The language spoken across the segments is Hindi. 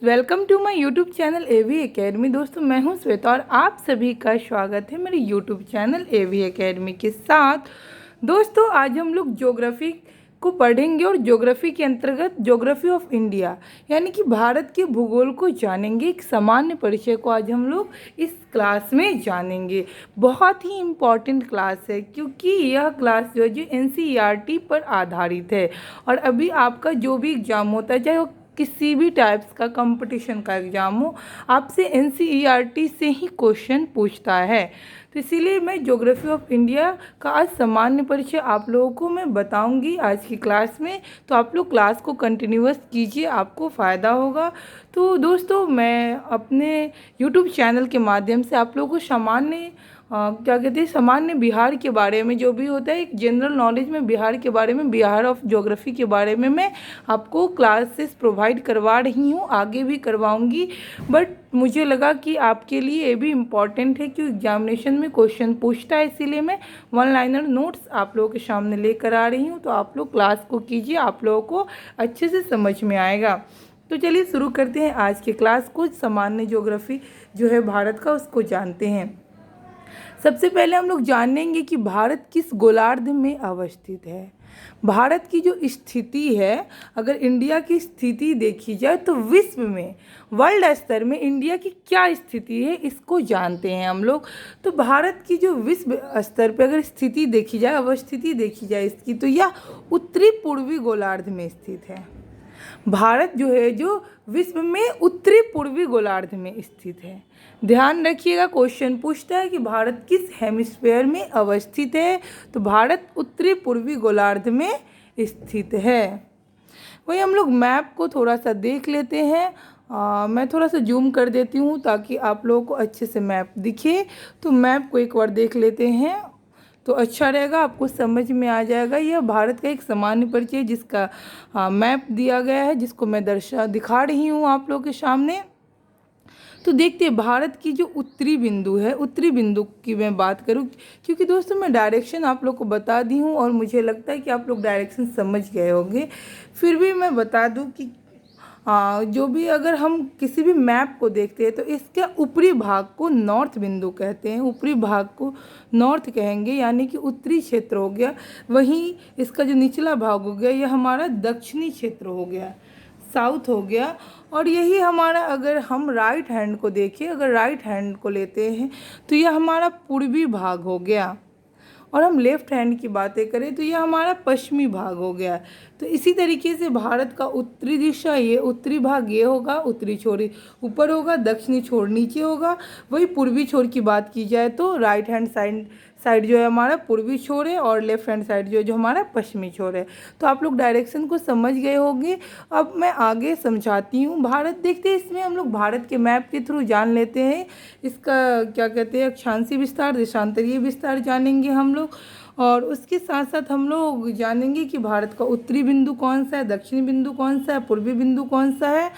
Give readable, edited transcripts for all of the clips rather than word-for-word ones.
Welcome to my YouTube channel AV academy. दोस्तों मैं हूं श्वेता और आप सभी का स्वागत है मेरे यूट्यूब चैनल एवी एकेडमी के साथ। दोस्तों आज हम लोग ज्योग्राफी को पढ़ेंगे और ज्योग्राफी के अंतर्गत ज्योग्राफी ऑफ इंडिया यानी कि भारत के भूगोल को जानेंगे। एक सामान्य परिचय को आज हम लोग इस क्लास में जानेंगे। बहुत ही इम्पॉर्टेंट क्लास है क्योंकि यह क्लास जो है जो एनसीईआरटी पर आधारित है। और अभी आपका जो भी एग्ज़ाम होता है, चाहे वो किसी भी टाइप्स का कंपटीशन का एग्ज़ाम हो, आपसे एनसीईआरटी से ही क्वेश्चन पूछता है। तो इसीलिए मैं ज्योग्राफी ऑफ इंडिया का आज सामान्य परिचय आप लोगों को मैं बताऊंगी आज की क्लास में। तो आप लोग क्लास को कंटिन्यूअस कीजिए, आपको फ़ायदा होगा। तो दोस्तों मैं अपने यूट्यूब चैनल के माध्यम से आप लोगों को सामान्य बिहार के बारे में जो भी होता है, एक जनरल नॉलेज में बिहार के बारे में, बिहार ऑफ ज्योग्राफी के बारे में मैं आपको क्लासेस प्रोवाइड करवा रही हूँ, आगे भी करवाऊँगी। बट मुझे लगा कि आपके लिए ये भी इम्पॉर्टेंट है क्योंकि एग्जामिनेशन में क्वेश्चन पूछता है, इसीलिए मैं वन लाइनर नोट्स आप लोगों के सामने लेकर आ रही हूँ। तो आप लोग क्लास को कीजिए, आप लोगों को अच्छे से समझ में आएगा। तो चलिए शुरू करते हैं आज के क्लास को। सामान्य ज्योग्राफी जो है भारत का, उसको जानते हैं। सबसे पहले हम लोग जानेंगे कि भारत किस गोलार्ध में अवस्थित है। भारत की जो स्थिति है, अगर इंडिया की स्थिति देखी जाए तो विश्व में, वर्ल्ड स्तर में इंडिया की क्या स्थिति है, इसको जानते हैं हम लोग। तो भारत की जो विश्व स्तर पर अगर स्थिति देखी जाए, अवस्थिति देखी जाए इसकी, तो यह उत्तरी पूर्वी गोलार्ध में स्थित है। भारत जो है जो विश्व में उत्तरी पूर्वी गोलार्ध में स्थित है। ध्यान रखिएगा, क्वेश्चन पूछता है कि भारत किस हेमिस्फीयर में अवस्थित है, तो भारत उत्तरी पूर्वी गोलार्ध में स्थित है। वही हम लोग मैप को थोड़ा सा देख लेते हैं। मैं थोड़ा सा जूम कर देती हूँ ताकि आप लोगों को अच्छे से मैप दिखे। तो मैप को एक बार देख लेते हैं तो अच्छा रहेगा, आपको समझ में आ जाएगा। यह भारत का एक सामान्य परिचय जिसका मैप दिया गया है, जिसको मैं दिखा रही हूँ आप लोगों के सामने। तो देखते हैं भारत की जो उत्तरी बिंदु है, उत्तरी बिंदु की मैं बात करूं, क्योंकि दोस्तों मैं डायरेक्शन आप लोग को बता दी हूं और मुझे लगता है कि आप लोग डायरेक्शन समझ गए होंगे। फिर भी मैं बता दूं कि जो भी अगर हम किसी भी मैप को देखते हैं तो इसके ऊपरी भाग को नॉर्थ बिंदु कहते हैं, ऊपरी भाग को नॉर्थ कहेंगे यानी कि उत्तरी क्षेत्र हो गया। वहीं इसका जो निचला भाग हो गया यह हमारा दक्षिणी क्षेत्र हो गया, साउथ हो गया। और यही हमारा, अगर हम राइट हैंड को देखें, अगर राइट हैंड को लेते हैं तो यह हमारा पूर्वी भाग हो गया। और हम लेफ्ट हैंड की बातें करें तो यह हमारा पश्चिमी भाग हो गया। तो इसी तरीके से भारत का उत्तरी दिशा, ये उत्तरी भाग ये होगा, उत्तरी छोर ऊपर होगा, दक्षिणी छोर नीचे होगा। वही पूर्वी छोर की बात की जाए तो राइट हैंड साइड जो है हमारा पूर्वी छोर है और लेफ्ट हैंड साइड जो हमारा पश्चिमी छोर है। तो आप लोग डायरेक्शन को समझ गए होंगे। अब मैं आगे समझाती हूँ। भारत देखते हैं, इसमें हम लोग भारत के मैप के थ्रू जान लेते हैं इसका क्या कहते हैं, अक्षांशीय विस्तार, देशांतरीय विस्तार जानेंगे हम लोग। और उसके साथ साथ हम लोग जानेंगे कि भारत का उत्तरी बिंदु कौन सा है, दक्षिणी बिंदु कौन सा है, पूर्वी बिंदु कौन सा है,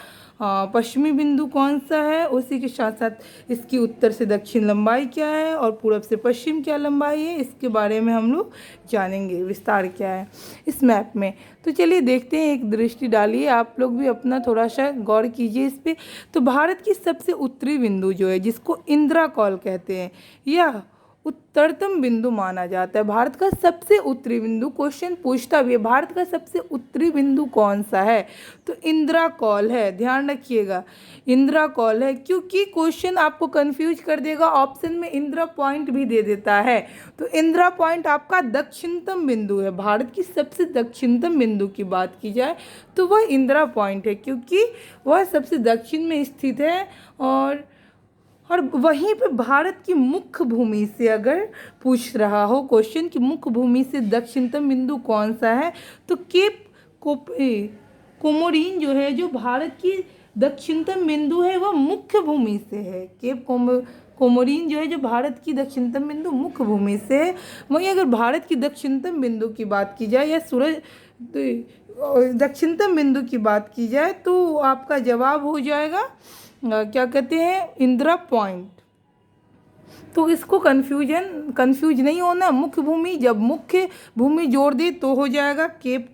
पश्चिमी बिंदु कौन सा है। उसी के साथ साथ इसकी उत्तर से दक्षिण लंबाई क्या है और पूरब से पश्चिम क्या लंबाई है, इसके बारे में हम लोग जानेंगे, विस्तार क्या है इस मैप में। तो चलिए देखते हैं, एक दृष्टि डालिए, आप लोग भी अपना थोड़ा सा गौर कीजिए इस पर। तो भारत की सबसे उत्तरी बिंदु जो है, जिसको इंदिरा कॉल कहते हैं, यह उत्तरतम बिंदु माना जाता है। भारत का सबसे उत्तरी बिंदु, क्वेश्चन पूछता भी है भारत का सबसे उत्तरी बिंदु कौन सा है, तो इंदिरा कॉल है। ध्यान रखिएगा, इंदिरा कॉल है, क्योंकि क्वेश्चन आपको कंफ्यूज कर देगा, ऑप्शन में इंदिरा पॉइंट भी दे देता है। तो इंदिरा पॉइंट आपका दक्षिणतम बिंदु है। भारत की सबसे दक्षिणतम बिंदु की बात की जाए तो वह इंदिरा पॉइंट है, क्योंकि वह सबसे दक्षिण में स्थित है। और वहीं पे भारत की मुख्य भूमि से अगर पूछ रहा हो क्वेश्चन कि मुख्य भूमि से दक्षिणतम बिंदु कौन सा है, तो केप कोमोरिन जो है, जो भारत की दक्षिणतम बिंदु है, वह मुख्य भूमि से है। केप कोमोरिन जो है, जो भारत की दक्षिणतम बिंदु मुख्य भूमि से है। वहीं अगर भारत की दक्षिणतम बिंदु की बात की जाए या दक्षिणतम बिंदु की बात की जाए तो आपका जवाब हो जाएगा क्या कहते हैं, इंदिरा पॉइंट। तो इसको कंफ्यूज नहीं होना। मुख्य भूमि, जब मुख्य भूमि जोड़ दे तो हो जाएगा केप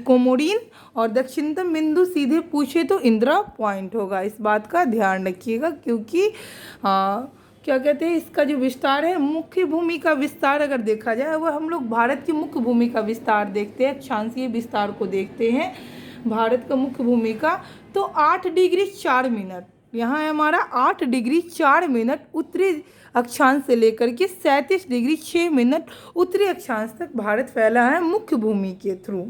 कोमोरिन, और दक्षिणतम बिंदु सीधे पूछे तो इंदिरा पॉइंट होगा। इस बात का ध्यान रखिएगा, क्योंकि क्या कहते हैं, इसका जो विस्तार है, मुख्य भूमि का विस्तार अगर देखा जाए, वह हम लोग भारत की मुख्य भूमि का विस्तार देखते हैं, अक्षांशीय विस्तार को देखते हैं भारत का मुख्य भूमि का, तो 8 डिग्री 4 मिनट यहाँ है हमारा, 8 डिग्री 4 मिनट उत्तरी अक्षांश से लेकर के 37 डिग्री 6 मिनट उत्तरी अक्षांश तक भारत फैला है मुख्य भूमि के थ्रू।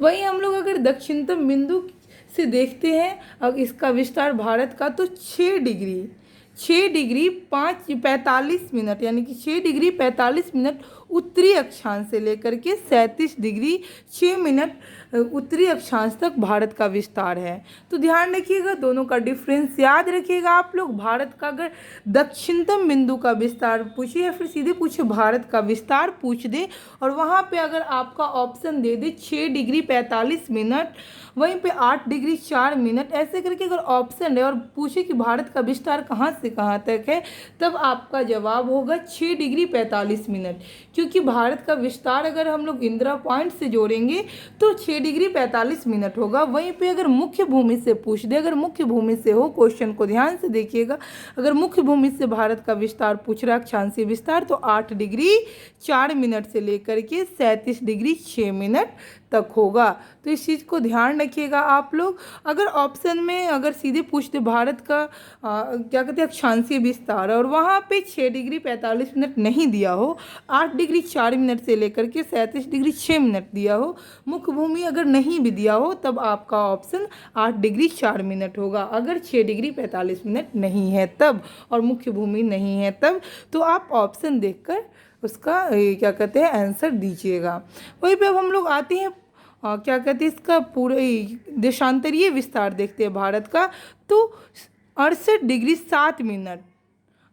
वहीं हम लोग अगर दक्षिणतम बिंदु से देखते हैं अब इसका विस्तार भारत का, तो 6 डिग्री 45 मिनट, यानी कि 6 डिग्री 45 मिनट उत्तरी अक्षांश से लेकर के 37 डिग्री 6 मिनट उत्तरी अक्षांश तक भारत का विस्तार है। तो ध्यान रखिएगा, दोनों का डिफरेंस याद रखिएगा आप लोग। भारत का अगर दक्षिणतम बिंदु का विस्तार पूछे या फिर सीधे पूछे भारत का विस्तार पूछ दे, और वहाँ पे अगर आपका ऑप्शन दे दे 6 डिग्री 45 मिनट, वहीं पे 8 डिग्री 4 मिनट, ऐसे करके अगर ऑप्शन है और पूछे कि भारत का विस्तार कहाँ से कहाँ तक है, तब आपका जवाब होगा 6 डिग्री 45 मिनट, क्योंकि भारत का विस्तार अगर हम लोग इंदिरा पॉइंट से जोड़ेंगे तो 6 डिग्री 45 मिनट होगा। वहीं पे अगर मुख्य भूमि से पूछ दे, अगर मुख्य भूमि से हो, क्वेश्चन को ध्यान से देखिएगा, अगर मुख्य भूमि से भारत का विस्तार पूछ रहा है, अक्षांशीय विस्तार, तो 8 डिग्री 4 मिनट से लेकर के 37 डिग्री 6 मिनट तक होगा। तो इस चीज़ को ध्यान रखिएगा आप लोग। अगर ऑप्शन में अगर सीधे पूछते भारत का क्या कहते हैं अक्षांशीय विस्तार, और वहाँ पे 6 डिग्री 45 मिनट नहीं दिया हो, 8 डिग्री 4 मिनट से लेकर के 37 डिग्री 6 मिनट दिया हो, मुख्य भूमि अगर नहीं भी दिया हो, तब आपका ऑप्शन 8 डिग्री 4 मिनट होगा। अगर 6 डिग्री 45 मिनट नहीं है तब, और मुख्य भूमि नहीं है तब, तो आप ऑप्शन देखकर उसका क्या कहते हैं आंसर दीजिएगा। वहीं पे अब हम लोग आते हैं क्या कहते हैं इसका पूरे देशांतरीय विस्तार देखते हैं भारत का, तो 68 डिग्री 7 मिनट,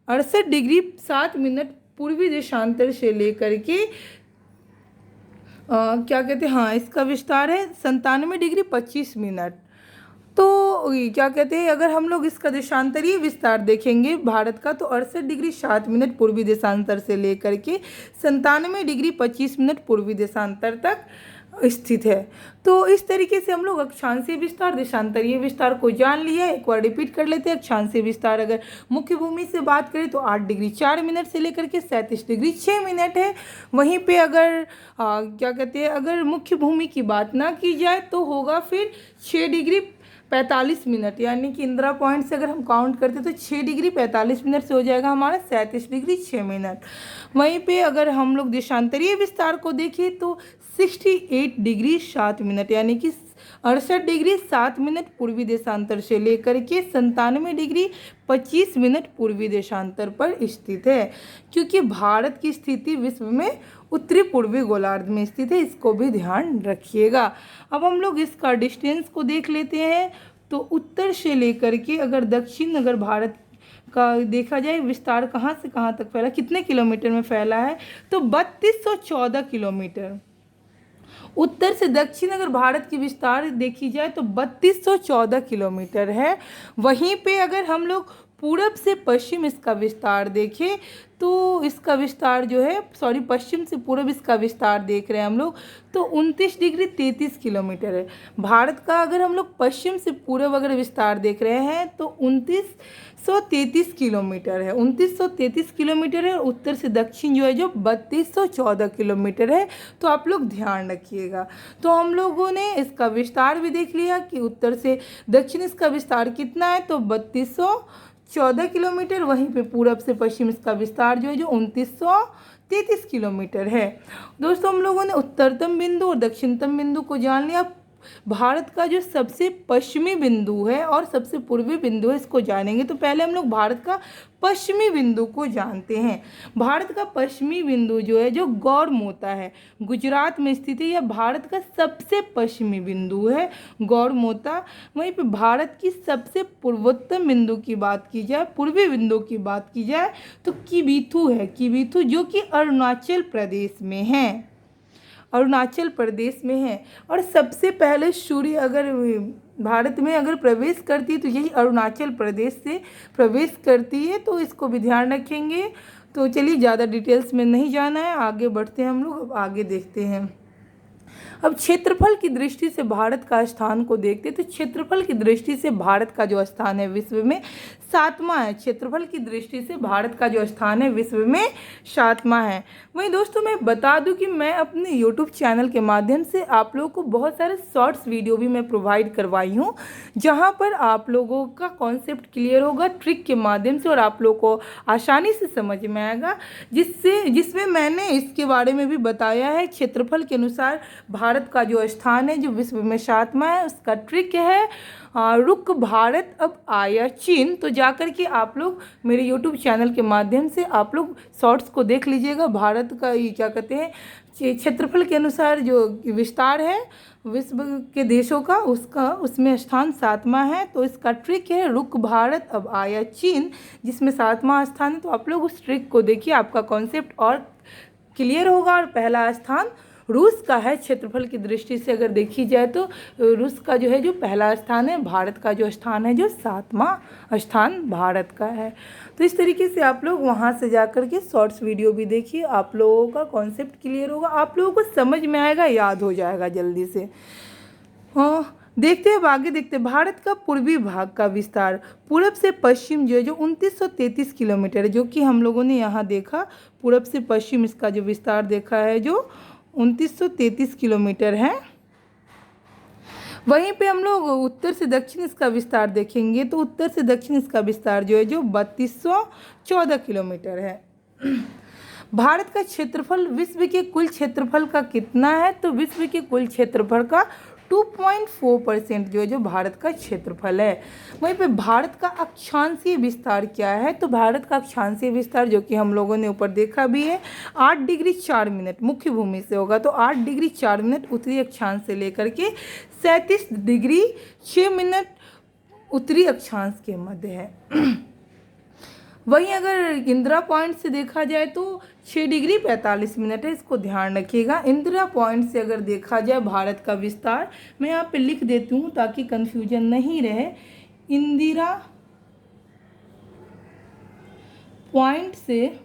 68 डिग्री 7 मिनट पूर्वी देशांतर से लेकर के क्या कहते हैं, हाँ इसका विस्तार है 97 डिग्री 25 मिनट। तो क्या कहते हैं, अगर हम लोग इसका देशांतरीय विस्तार देखेंगे भारत का, तो 68 डिग्री 7 मिनट पूर्वी देशांतर से लेकर के 97 डिग्री 25 मिनट पूर्वी देशांतर तक स्थित है। तो इस तरीके से हम लोग अक्षांशीय विस्तार, देशांतरीय विस्तार को जान लिया। एक बार रिपीट कर लेते हैं। अक्षांशीय विस्तार अगर मुख्य भूमि से बात करें तो 8 डिग्री 4 मिनट से लेकर के 37 डिग्री 6 मिनट है। वहीं पे अगर क्या कहते हैं, अगर मुख्य भूमि की बात ना की जाए तो होगा फिर 6 डिग्री 45 मिनट, यानी कि इंदिरा पॉइंट से अगर हम काउंट करते तो 6 डिग्री 45 मिनट से हो जाएगा हमारा 37 डिग्री 6 मिनट। वहीं पे अगर हम लोग देशांतरीय विस्तार को देखें तो 68 डिग्री 7 मिनट, यानी कि 68 डिग्री 7 मिनट पूर्वी देशांतर से लेकर के 97 डिग्री 25 मिनट पूर्वी देशांतर पर स्थित है। क्योंकि भारत की स्थिति विश्व में उत्तरी पूर्वी गोलार्ध में स्थित है, इसको भी ध्यान रखिएगा। अब हम लोग इसका डिस्टेंस को देख लेते हैं। तो उत्तर से लेकर के अगर दक्षिण अगर भारत का देखा जाए विस्तार कहाँ से कहाँ तक फैला, कितने किलोमीटर में फैला है, तो 3214 किलोमीटर। उत्तर से दक्षिण अगर भारत की विस्तार देखी जाए तो 3214 किलोमीटर है। वहीं पे अगर हम लोग पूरब से पश्चिम इसका विस्तार देखें तो इसका विस्तार जो है, पश्चिम से पूरब इसका विस्तार देख रहे हैं हम लोग, तो 29 डिग्री 33 किलोमीटर है। भारत का अगर हम लोग पश्चिम से पूरब अगर विस्तार देख रहे हैं तो 2933 किलोमीटर है, 2933 किलोमीटर है। और उत्तर से दक्षिण जो है जो 3214 किलोमीटर है। तो आप लोग ध्यान रखिएगा। तो हम लोगों ने इसका विस्तार भी देख लिया कि उत्तर से दक्षिण इसका विस्तार कितना है, तो 3214 किलोमीटर। वहीं पे पूरब से पश्चिम इसका विस्तार जो है जो 2933 किलोमीटर है। दोस्तों हम लोगों ने उत्तरतम बिंदु और दक्षिणतम बिंदु को जान लिया। भारत का जो सबसे पश्चिमी बिंदु है और सबसे पूर्वी बिंदु है इसको जानेंगे। तो पहले हम लोग भारत का पश्चिमी बिंदु को जानते हैं। भारत का पश्चिमी बिंदु जो है जो गौरमोता है, गुजरात में स्थित है। यह भारत का सबसे पश्चिमी बिंदु है, गौरमोता। वहीं पे भारत की सबसे पूर्वोत्तर बिंदु की बात की जाए, पूर्वी बिंदु की बात की जाए तो किबीथु है, किबीथु जो कि अरुणाचल प्रदेश में है, अरुणाचल प्रदेश में है। और सबसे पहले सूर्य अगर भारत में अगर प्रवेश करती है तो यही अरुणाचल प्रदेश से प्रवेश करती है, तो इसको भी ध्यान रखेंगे। तो चलिए ज़्यादा डिटेल्स में नहीं जाना है, आगे बढ़ते हैं हम लोग। अब आगे देखते हैं, अब क्षेत्रफल की दृष्टि से भारत का स्थान को देखते हैं। तो क्षेत्रफल की दृष्टि से भारत का जो स्थान है विश्व में 7वां है। क्षेत्रफल की दृष्टि से भारत का जो स्थान है विश्व में 7वां है। वहीं दोस्तों मैं बता दूं कि मैं अपने YouTube चैनल के माध्यम से आप लोगों को बहुत सारे शॉर्ट्स वीडियो भी मैं प्रोवाइड करवाई हूँ, जहाँ पर आप लोगों का कॉन्सेप्ट क्लियर होगा ट्रिक के माध्यम से और आप लोगों को आसानी से समझ में आएगा, जिसमें मैंने इसके बारे में भी बताया है। क्षेत्रफल के अनुसार भारत का जो स्थान है जो विश्व में 7वां है, उसका ट्रिक है रुक भारत अब आया चीन। तो जाकर के आप लोग मेरे YouTube चैनल के माध्यम से आप लोग शॉर्ट्स को देख लीजिएगा। भारत का ये क्या कहते हैं क्षेत्रफल के अनुसार जो विस्तार है विश्व के देशों का, उसमें स्थान 7वां है। तो इसका ट्रिक है रुक भारत अब आया चीन, जिसमें 7वां स्थान है। तो आप लोग उस ट्रिक को देखिए, आपका कॉन्सेप्ट और क्लियर होगा। और पहला स्थान रूस का है। क्षेत्रफल की दृष्टि से अगर देखी जाए तो रूस का जो है जो पहला स्थान है, भारत का जो स्थान है जो 7वां स्थान भारत का है। तो इस तरीके से आप लोग वहाँ से जा कर के शॉर्ट्स वीडियो भी देखिए, आप लोगों का कॉन्सेप्ट क्लियर होगा, आप लोगों को समझ में आएगा, याद हो जाएगा जल्दी से। हाँ, देखते हैं अब आगे देखते हैं भारत का पूर्वी भाग का विस्तार पूरब से पश्चिम जो है जो 2933 किलोमीटर है, जो कि हम लोगों ने यहाँ देखा पूरब से पश्चिम इसका जो विस्तार देखा है जो 2933 किलोमीटर है। वहीं पे हम लोग उत्तर से दक्षिण इसका विस्तार देखेंगे तो उत्तर से दक्षिण इसका विस्तार जो है जो 3214 किलोमीटर है। भारत का क्षेत्रफल विश्व के कुल क्षेत्रफल का कितना है? तो विश्व के कुल क्षेत्रफल का 2.4% जो है जो भारत का क्षेत्रफल है। वहीं पे भारत का अक्षांशीय विस्तार क्या है? तो भारत का अक्षांशीय विस्तार जो कि हम लोगों ने ऊपर देखा भी है 8 डिग्री 4 मिनट मुख्य भूमि से होगा। तो 8 डिग्री 4 मिनट उत्तरी अक्षांश से लेकर के 37 डिग्री 6 मिनट उत्तरी अक्षांश के मध्य है। वहीं अगर इंदिरा पॉइंट से देखा जाए तो 6 डिग्री 45 मिनट है, इसको ध्यान रखिएगा। इंदिरा पॉइंट से अगर देखा जाए भारत का विस्तार, मैं यहाँ पे लिख देती हूँ ताकि कंफ्यूजन नहीं रहे। इंदिरा पॉइंट से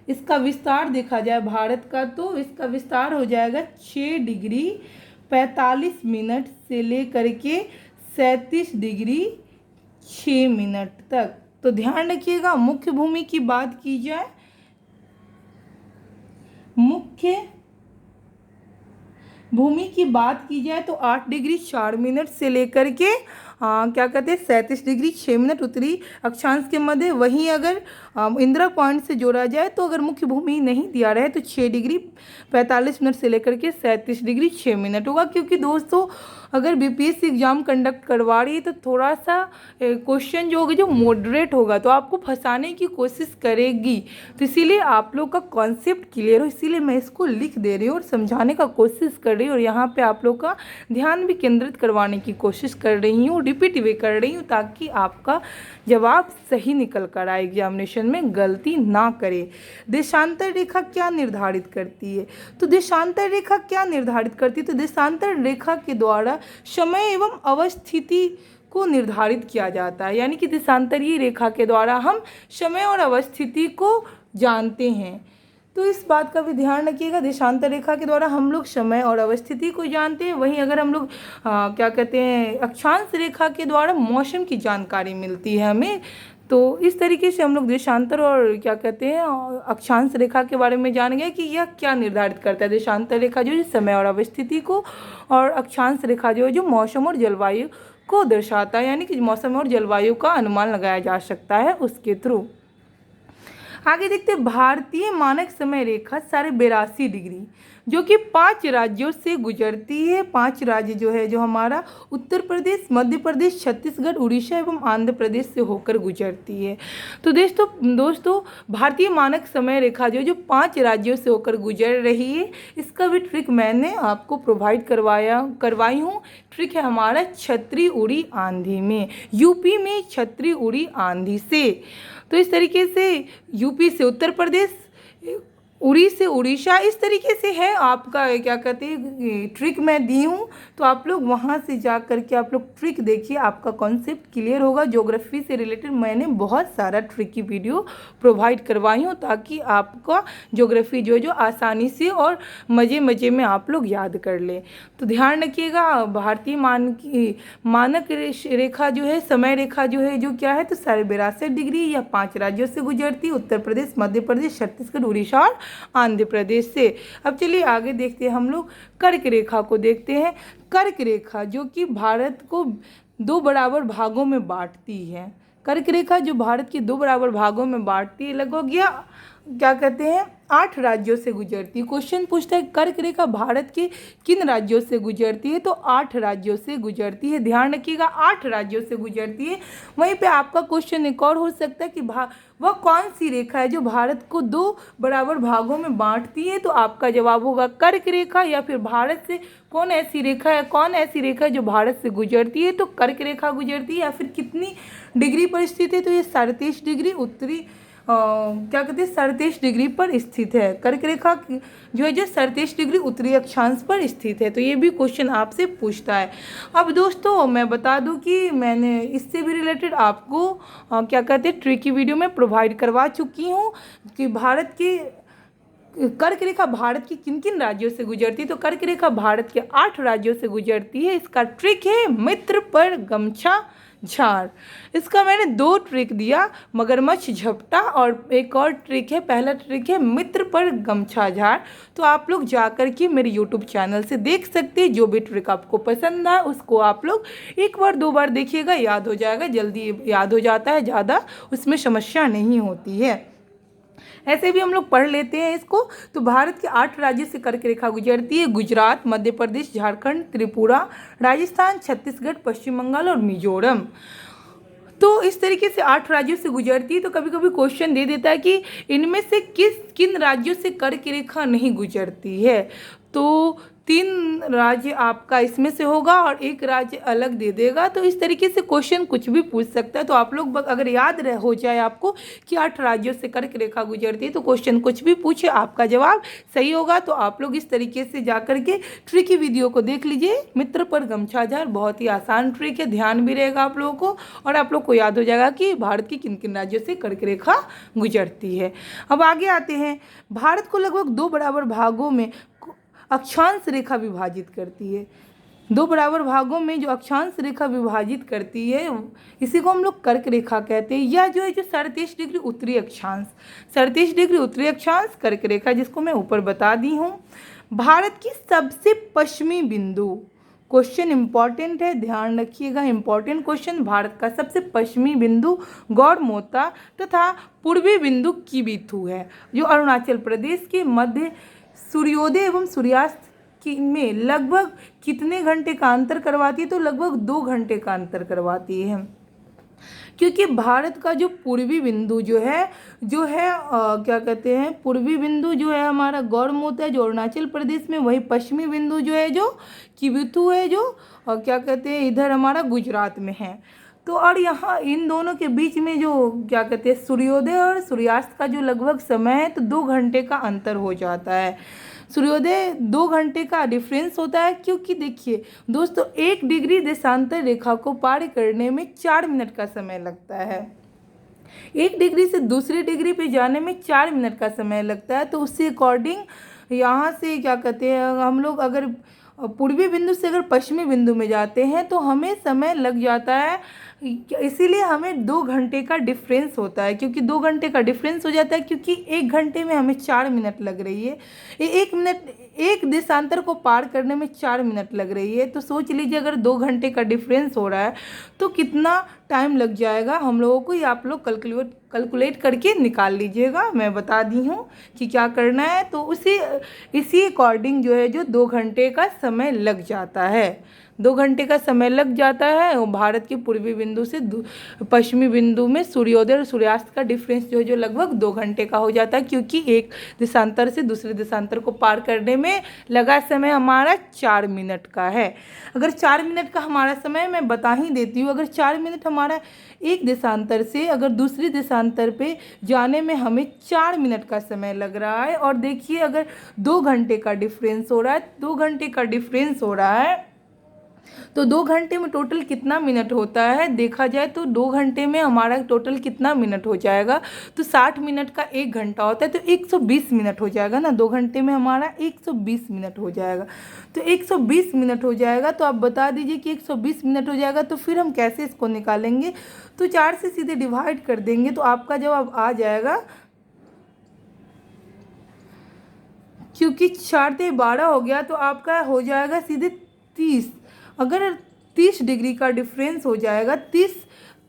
इसका विस्तार देखा जाए भारत का, तो इसका विस्तार हो जाएगा 6 डिग्री 45 मिनट से लेकर के 37 डिग्री 6 मिनट तक। तो ध्यान रखिएगा। मुख्य भूमि की बात की जाए, मुख्य भूमि की बात की जाए तो 8 डिग्री 4 मिनट से लेकर के क्या कहते हैं 37 डिग्री 6 मिनट उत्तरी अक्षांश के मध्य। वहीं अगर इंदिरा पॉइंट से जोड़ा जाए तो अगर मुख्य भूमि नहीं दिया रहे तो 6 डिग्री 45 मिनट से लेकर के 37 डिग्री 6 मिनट होगा। क्योंकि दोस्तों अगर बीपीएससी एग्जाम कंडक्ट करवा रही है तो थोड़ा सा क्वेश्चन जो होगा जो मॉडरेट होगा, तो आपको फंसाने की कोशिश करेगी। तो इसीलिए आप लोग का कॉन्सेप्ट क्लियर हो, इसीलिए मैं इसको लिख दे रही हूँ और समझाने का कोशिश कर रही हूँ। और यहाँ पे आप लोग का ध्यान भी केंद्रित करवाने की कोशिश कर रही हूँ, रिपीट भी कर रही हूँ, ताकि आपका जवाब सही निकल कर आए, एग्जामिनेशन में गलती ना करे। देशांतर रेखा क्या निर्धारित करती है? तो देशांतर रेखा क्या निर्धारित करती है? तो देशांतर रेखा के द्वारा समय एवं अवस्थिति को निर्धारित किया जाता है। यानी कि देशांतरीय रेखा के द्वारा हम समय और अवस्थिति को जानते हैं। तो इस बात का भी ध्यान रखिएगा, देशांतर रेखा के द्वारा हम लोग समय और अवस्थिति को जानते हैं। वहीं अगर हम लोग क्या कहते हैं अक्षांश रेखा के द्वारा मौसम की जानकारी मिलती है हमें। तो इस तरीके से हम लोग देशांतर और क्या कहते हैं अक्षांश रेखा के बारे में जान गए कि यह क्या निर्धारित करता है। देशांतर रेखा जो है समय और अवस्थिति को, और अक्षांश रेखा जो है जो मौसम और जलवायु को दर्शाता है। यानी कि मौसम और जलवायु का अनुमान लगाया जा सकता है उसके थ्रू। आगे देखते हैं भारतीय मानक समय रेखा 82.5 डिग्री जो कि 5 राज्यों से गुजरती है। 5 राज्य जो है जो हमारा उत्तर प्रदेश, मध्य प्रदेश, छत्तीसगढ़, उड़ीसा एवं आंध्र प्रदेश से होकर गुजरती है। तो दोस्तों भारतीय मानक समय रेखा जो 5 राज्यों से होकर गुजर रही है, इसका भी ट्रिक मैंने आपको प्रोवाइड करवाई हूँ। ट्रिक है हमारा छतरी उड़ी आंधी में, यूपी में छतरी उड़ी आंधी से। तो इस तरीके से यूपी से उत्तर प्रदेश, उड़ी से उड़ीसा, इस तरीके से है आपका क्या कहते हैं ट्रिक मैं दी हूँ। तो आप लोग वहाँ से जा कर के आप लोग ट्रिक देखिए, आपका कॉन्सेप्ट क्लियर होगा। ज्योग्राफी से रिलेटेड मैंने बहुत सारा ट्रिक की वीडियो प्रोवाइड करवाई हूँ, ताकि आपका ज्योग्राफी जो है जो आसानी से और मज़े मज़े में आप लोग याद कर लें। तो ध्यान रखिएगा, भारतीय मानक रेखा जो है, समय रेखा जो है जो क्या है, तो 62.5 डिग्री या 5 राज्यों से गुजरती है, उत्तर प्रदेश, मध्य प्रदेश, छत्तीसगढ़, उड़ीसा और आंध्र प्रदेश से। अब चलिए आगे देखते हैं, हम लोग कर्क रेखा को देखते हैं। कर्क रेखा जो कि भारत को 2 बराबर भागों में बांटती है। कर्क रेखा जो भारत की 2 बराबर भागों में बांटती है, लगभग यह क्या कहते हैं 8 राज्यों से गुजरती है। क्वेश्चन पूछता है कर्क रेखा भारत के किन राज्यों से गुजरती है, तो 8 राज्यों से गुजरती है। ध्यान रखिएगा, 8 राज्यों से गुजरती है। वहीं पे आपका क्वेश्चन एक और हो सकता है कि वह कौन सी रेखा है जो भारत को 2 बराबर भागों में बांटती है, तो आपका जवाब होगा कर्क रेखा। या फिर भारत से कौन ऐसी रेखा है जो भारत से गुजरती है, तो कर्क रेखा गुजरती है। या फिर कितनी डिग्री पर स्थित है, तो ये 37 डिग्री उत्तरी क्या कहते हैं 37 डिग्री पर स्थित है। कर्क रेखा जो है जो 37 डिग्री उत्तरी अक्षांश पर स्थित है। तो ये भी क्वेश्चन आपसे पूछता है। अब दोस्तों मैं बता दूं कि मैंने इससे भी रिलेटेड आपको क्या कहते हैं ट्रिकी वीडियो में प्रोवाइड करवा चुकी हूँ कि भारत की कर्क रेखा भारत की किन किन राज्यों से गुजरती है। तो कर्क रेखा भारत के 8 राज्यों से गुजरती है। इसका ट्रिक है मित्र पर गमछा झाड़। इसका मैंने 2 ट्रिक दिया, मगरमच्छ झपटा और एक और ट्रिक है, पहला ट्रिक है मित्र पर गमछा झाड़। तो आप लोग जाकर के मेरे यूट्यूब चैनल से देख सकते हैं। जो भी ट्रिक आपको पसंद आए उसको आप लोग 1 बार 2 बार देखिएगा, याद हो जाएगा, जल्दी याद हो जाता है, ज़्यादा उसमें समस्या नहीं होती है। ऐसे भी हम लोग पढ़ लेते हैं इसको। तो भारत के 8 राज्यों से कर्क रेखा गुजरती है। गुजरात, मध्य प्रदेश, झारखंड, त्रिपुरा, राजस्थान, छत्तीसगढ़, पश्चिम बंगाल और मिजोरम। तो इस तरीके से 8 राज्यों से गुजरती है। तो कभी कभी क्वेश्चन दे देता है कि इनमें से किन राज्यों से कर्क रेखा नहीं गुजरती है। तो 3 राज्य आपका इसमें से होगा और 1 राज्य अलग दे देगा। तो इस तरीके से क्वेश्चन कुछ भी पूछ सकता है। तो आप लोग अगर याद हो जाए आपको कि 8 राज्यों से कर्क रेखा गुजरती है, तो क्वेश्चन कुछ भी पूछे आपका जवाब सही होगा। तो आप लोग इस तरीके से जा कर के ट्रिकी वीडियो को देख लीजिए। मित्र पर गमछा झाड़ बहुत ही आसान ट्रिक है, ध्यान भी रहेगा आप लोगों को और आप लोग को याद हो जाएगा कि भारत की किन किन राज्यों से कर्क रेखा गुजरती है। अब आगे आते हैं, भारत को लगभग 2 बराबर भागों में अक्षांश रेखा विभाजित करती है। 2 बराबर भागों में जो अक्षांश रेखा विभाजित करती है, इसी को हम लोग कर्क रेखा कहते हैं। यह जो है जो 37 डिग्री उत्तरी अक्षांश, 37 डिग्री उत्तरी अक्षांश कर्क रेखा, जिसको मैं ऊपर बता दी हूँ। भारत की सबसे पश्चिमी बिंदु, क्वेश्चन इंपॉर्टेंट है, ध्यान रखिएगा, इंपॉर्टेंट क्वेश्चन। भारत का सबसे पश्चिमी बिंदु गौरमोता तथा पूर्वी बिंदु किबिथु है, जो अरुणाचल प्रदेश के मध्य सूर्योदय एवं सूर्यास्त में लगभग कितने घंटे का अंतर करवाती है, तो लगभग 2 घंटे का अंतर करवाती है। क्योंकि भारत का जो पूर्वी बिंदु जो है क्या कहते हैं पूर्वी बिंदु जो है हमारा गौरमोता है जो अरुणाचल प्रदेश में, वही पश्चिमी बिंदु जो है जो किबिथु है जो क्या कहते हैं इधर हमारा गुजरात में है। तो और यहाँ इन दोनों के बीच में जो क्या कहते हैं सूर्योदय और सूर्यास्त का जो लगभग समय है, तो 2 घंटे का अंतर हो जाता है। सूर्योदय 2 घंटे का डिफरेंस होता है, क्योंकि देखिए दोस्तों 1 डिग्री देशांतर रेखा को पार करने में 4 मिनट का समय लगता है। 1 डिग्री से दूसरी डिग्री पे जाने में 4 मिनट का समय लगता है। तो उससे अकॉर्डिंग यहाँ से क्या कहते हैं हम लोग अगर पूर्वी बिंदु से अगर पश्चिमी बिंदु में जाते हैं तो हमें समय लग जाता है, इसीलिए हमें 2 घंटे का डिफरेंस होता है। क्योंकि 2 घंटे का डिफरेंस हो जाता है क्योंकि 1 घंटे में हमें 4 मिनट लग रही है। 1 मिनट, एक देशांतर को पार करने में 4 मिनट लग रही है। तो सोच लीजिए अगर 2 घंटे का डिफरेंस हो रहा है तो कितना टाइम लग जाएगा हम लोगों को, ये आप लोग कैलकुलेट करके निकाल लीजिएगा। मैं बता दी हूँ कि क्या करना है। तो इसी अकॉर्डिंग जो है जो 2 घंटे का समय लग जाता है। 2 घंटे का समय लग जाता है। और भारत के पूर्वी बिंदु से पश्चिमी बिंदु में सूर्योदय और सूर्यास्त का डिफरेंस जो लगभग 2 घंटे का हो जाता है, क्योंकि एक देशांतर से दूसरे देशांतर को पार करने में लगा समय हमारा 4 मिनट का है। अगर 4 मिनट का हमारा समय, मैं बता ही देती हूँ, अगर 4 मिनट हमारा एक देशांतर से अगर दूसरे देशांतर पे जाने में हमें 4 मिनट का समय लग रहा है, और देखिए अगर 2 घंटे का डिफरेंस हो रहा है, 2 घंटे का डिफरेंस हो रहा है, तो 2 घंटे में टोटल कितना मिनट होता है देखा जाए तो 2 घंटे में हमारा टोटल कितना मिनट हो जाएगा, तो 60 मिनट का 1 घंटा होता है, तो 120 मिनट हो जाएगा ना। 2 घंटे में हमारा 120 मिनट हो जाएगा, तो 120 मिनट हो जाएगा। तो आप बता दीजिए कि 120 मिनट हो जाएगा, तो फिर हम कैसे इसको निकालेंगे, तो 4 से सीधे डिवाइड कर देंगे तो आपका जवाब आ जाएगा, क्योंकि 4 से 12 हो गया तो आपका हो जाएगा सीधे 30। अगर 30 डिग्री का डिफरेंस हो जाएगा,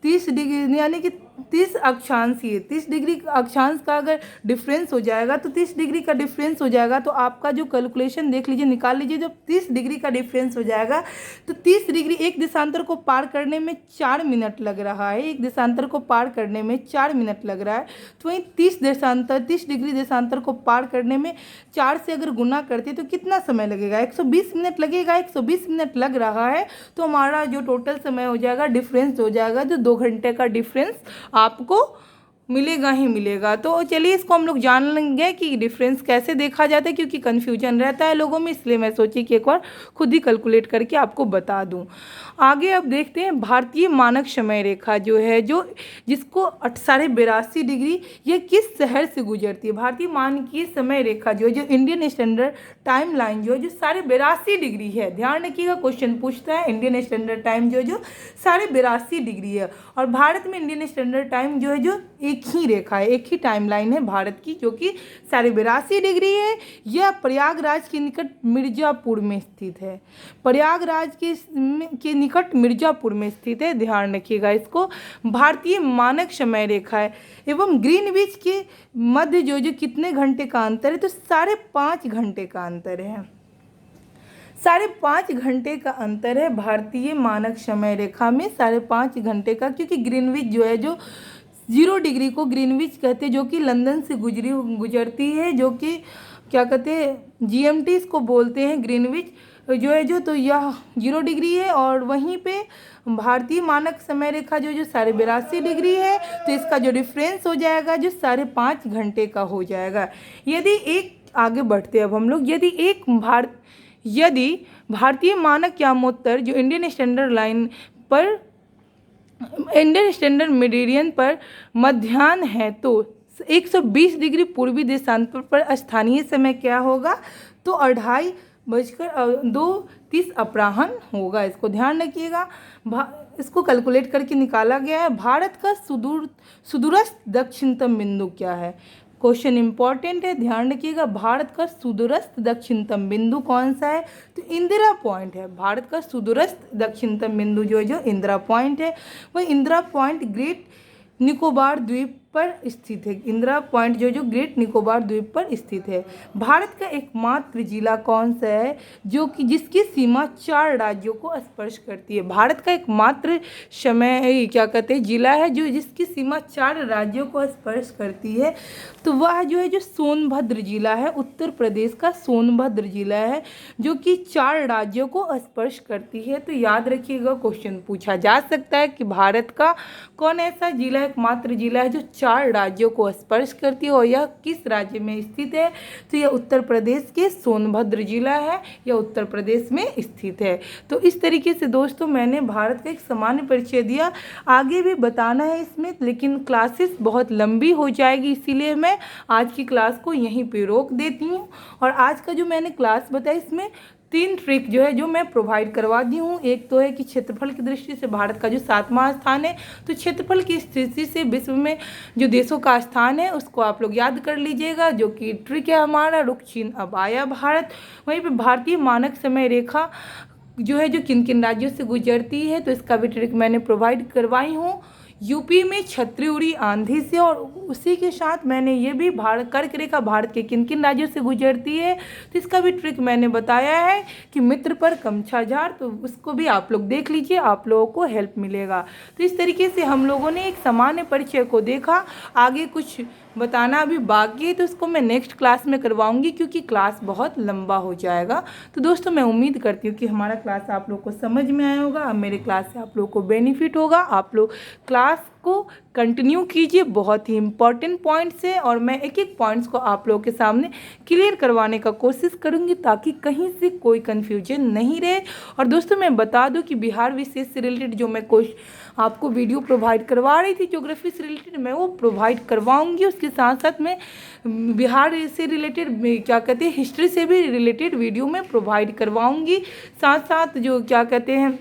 30 डिग्री यानी कि 30 अक्षांश, ये 30 डिग्री अक्षांश का अगर डिफरेंस हो जाएगा, तो 30 डिग्री का डिफरेंस हो जाएगा, तो आपका जो कैलकुलेशन देख लीजिए, निकाल लीजिए। जब 30 डिग्री का डिफरेंस हो जाएगा तो 30 डिग्री, एक देशांतर को पार करने में 4 मिनट लग रहा है, एक देशांतर को पार करने में 4 मिनट लग रहा है, तो वहीं 30 डिग्री देशांतर को पार करने में 4 से अगर गुना करते तो कितना समय लगेगा, 120 मिनट लगेगा। 120 मिनट लग रहा है, तो हमारा जो टोटल समय हो जाएगा, डिफरेंस हो जाएगा, जो 2 घंटे का डिफरेंस आपको मिलेगा ही मिलेगा। तो चलिए इसको हम लोग जान लेंगे कि डिफरेंस कैसे देखा जाता है, क्योंकि कन्फ्यूजन रहता है लोगों में, इसलिए मैं सोची कि एक बार खुद ही कैलकुलेट करके आपको बता दूं। आगे अब देखते हैं भारतीय मानक समय रेखा जो है, जो जिसको 82.5 डिग्री, ये किस शहर से गुजरती है। भारतीय मानकीय समय रेखा जो है, जो इंडियन स्टैंडर्ड टाइम लाइन जो है, जो 82.5 डिग्री है। ध्यान रखिएगा, क्वेश्चन पूछता है इंडियन स्टैंडर्ड टाइम जो 82.5 डिग्री है, और भारत में इंडियन स्टैंडर्ड टाइम जो है, जो एक ही रेखा है, एक ही टाइमलाइन है भारत की, जो कि 82.5 डिग्री है। यह प्रयागराज के निकट मिर्जापुर में स्थित है, प्रयागराज के निकट मिर्जापुर में स्थित है। ध्यान रखिएगा इसको। भारतीय मानक समय रेखा है, एवं ग्रीनविच के मध्य जो कितने घंटे का अंतर है, तो 5.5 घंटे का अंतर है, 5.5 घंटे का अंतर है भारतीय मानक समय रेखा में, 5.5 घंटे का, क्योंकि ग्रीनविच जो है, जो 0 डिग्री को ग्रीनविच कहते हैं, जो कि लंदन से गुजरती है, जो कि क्या कहते हैं, जीएमटी इसको बोलते हैं, ग्रीनविच जो है जो, तो यह 0 डिग्री है। और वहीं पे भारतीय मानक समय रेखा जो 82.5 डिग्री है, तो इसका जो डिफरेंस हो जाएगा जो 5.5 घंटे का हो जाएगा। यदि एक आगे बढ़ते अब हम लोग, यदि भारतीय मानक यामोत्तर जो इंडियन स्टैंडर्ड मेरिडियन पर मध्याह्न है, तो 120 डिग्री पूर्वी देशांतर पर स्थानीय समय क्या होगा, तो 2:30 अपराह्न होगा। इसको ध्यान रखिएगा, इसको कैलकुलेट करके निकाला गया है। भारत का सुदूरस्थ दक्षिणतम बिंदु क्या है, क्वेश्चन इंपॉर्टेंट है, ध्यान रखिएगा। भारत का सुदूरस्थ दक्षिणतम बिंदु कौन सा है, तो इंदिरा पॉइंट है। भारत का सुदूरस्थ दक्षिणतम बिंदु जो इंदिरा पॉइंट है, वह इंदिरा पॉइंट ग्रेट निकोबार द्वीप पर स्थित है। इंदिरा पॉइंट जो ग्रेट निकोबार द्वीप पर स्थित है। भारत का एकमात्र जिला कौन सा है, जो कि जिसकी सीमा 4 राज्यों को स्पर्श करती है। भारत का एकमात्र जिला है जो जिसकी सीमा 4 राज्यों को स्पर्श करती है, तो वह जो सोनभद्र जिला है, उत्तर प्रदेश का सोनभद्र जिला है, जो कि 4 राज्यों को स्पर्श करती है। तो याद रखिएगा, क्वेश्चन पूछा जा सकता है कि भारत का कौन ऐसा जिला, एकमात्र जिला है जो 4 राज्यों को स्पर्श करती है, और यह किस राज्य में स्थित है, तो यह उत्तर प्रदेश के सोनभद्र जिला है, यह उत्तर प्रदेश में स्थित है। तो इस तरीके से दोस्तों मैंने भारत का एक सामान्य परिचय दिया। आगे भी बताना है इसमें, लेकिन क्लासेस बहुत लंबी हो जाएगी, इसीलिए मैं आज की क्लास को यहीं पे रोक देती हूँ। और आज का जो मैंने क्लास बताया, इसमें 3 ट्रिक जो मैं प्रोवाइड करवा दी हूँ। एक तो है कि क्षेत्रफल की दृष्टि से भारत का जो 7वां स्थान है, तो क्षेत्रफल की स्थिति से विश्व में जो देशों का स्थान है उसको आप लोग याद कर लीजिएगा, जो कि ट्रिक है हमारा। रुक चीन अब आया भारत। वहीं पे भारतीय मानक समय रेखा जो किन किन राज्यों से गुजरती है, तो इसका भी ट्रिक मैंने प्रोवाइड करवाई हूँ। यूपी में छतरी उड़ी आंधी से, और उसी के साथ मैंने ये भी कर्क रेखा भारत के किन किन राज्यों से गुजरती है, तो इसका भी ट्रिक मैंने बताया है कि मित्र पर कमछा झाड़, तो उसको भी आप लोग देख लीजिए, आप लोगों को हेल्प मिलेगा। तो इस तरीके से हम लोगों ने एक सामान्य परिचय को देखा। आगे कुछ बताना अभी बाकी है, तो उसको मैं नेक्स्ट क्लास में करवाऊंगी, क्योंकि क्लास बहुत लंबा हो जाएगा। तो दोस्तों मैं उम्मीद करती हूँ कि हमारा क्लास आप लोग को समझ में आया होगा। अब मेरे क्लास से आप लोग को बेनिफिट होगा। आप लोग क्लास को कंटिन्यू कीजिए, बहुत ही इंपॉर्टेंट पॉइंट्स है, और मैं एक एक पॉइंट्स को आप लोगों के सामने क्लियर करवाने का कोशिश करूंगी, ताकि कहीं से कोई कन्फ्यूजन नहीं रहे। और दोस्तों मैं बता दूं कि बिहार विशेष से रिलेटेड जो मैं आपको वीडियो प्रोवाइड करवा रही थी ज्योग्राफी से रिलेटेड, मैं वो प्रोवाइड करवाऊंगी। उसके साथ साथ मैं बिहार से रिलेटेड क्या कहते हैं हिस्ट्री से भी रिलेटेड वीडियो में प्रोवाइड करवाऊंगी। साथ साथ जो क्या कहते हैं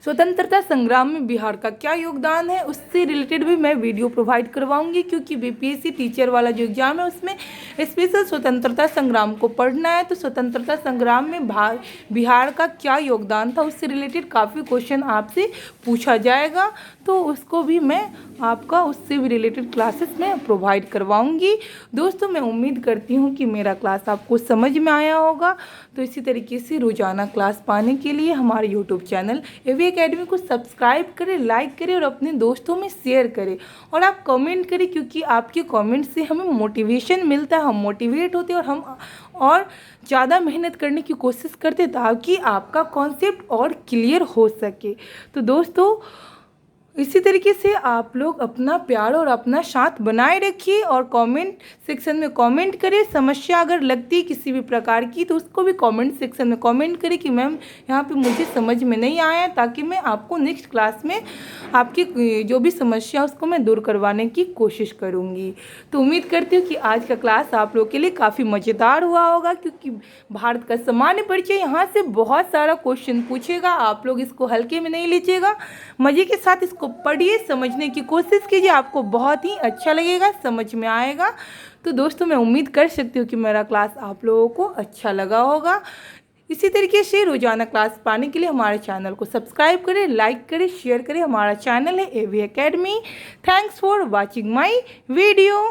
स्वतंत्रता संग्राम में बिहार का क्या योगदान है, उससे रिलेटेड भी मैं वीडियो प्रोवाइड करवाऊंगी, क्योंकि बीपीएससी टीचर वाला जो एग्ज़ाम है उसमें स्पेशल स्वतंत्रता संग्राम को पढ़ना है। तो स्वतंत्रता संग्राम में बिहार का क्या योगदान था, उससे रिलेटेड काफ़ी क्वेश्चन आपसे पूछा जाएगा, तो उसको भी मैं आपका उससे भी रिलेटेड क्लासेस में प्रोवाइड करवाऊंगी। दोस्तों मैं उम्मीद करती हूँ कि मेरा क्लास आपको समझ में आया होगा। तो इसी तरीके से रोज़ाना क्लास पाने के लिए हमारे यूट्यूब चैनल एवी एकेडमी को सब्सक्राइब करें, लाइक करें और अपने दोस्तों में शेयर करें, और आप कमेंट करें, क्योंकि आपके कमेंट से हमें मोटिवेशन मिलता है, हम मोटिवेट होते हैं और हम और ज़्यादा मेहनत करने की कोशिश करते हैं, ताकि आपका कॉन्सेप्ट और क्लियर हो सके। तो दोस्तों इसी तरीके से आप लोग अपना प्यार और अपना साथ बनाए रखिए, और कमेंट सेक्शन में कमेंट करें। समस्या अगर लगती है किसी भी प्रकार की, तो उसको भी कमेंट सेक्शन में कमेंट करें कि मैम यहाँ पे मुझे समझ में नहीं आया, ताकि मैं आपको नेक्स्ट क्लास में आपकी जो भी समस्या उसको मैं दूर करवाने की कोशिश करूँगी। तो उम्मीद करती हूँ कि आज का क्लास आप लोग के लिए काफ़ी मज़ेदार हुआ होगा, क्योंकि भारत का सामान्य परिचय यहाँ से बहुत सारा क्वेश्चन पूछेगा। आप लोग इसको हल्के में नहीं लीजिएगा, मज़े के साथ इसको पढ़िए, समझने की कोशिश कीजिए, आपको बहुत ही अच्छा लगेगा, समझ में आएगा। तो दोस्तों मैं उम्मीद कर सकती हूँ कि मेरा क्लास आप लोगों को अच्छा लगा होगा। इसी तरीके से रोजाना क्लास पाने के लिए हमारे चैनल को सब्सक्राइब करें, लाइक करें, शेयर करें। हमारा चैनल है AV academy. Thanks for watching my video.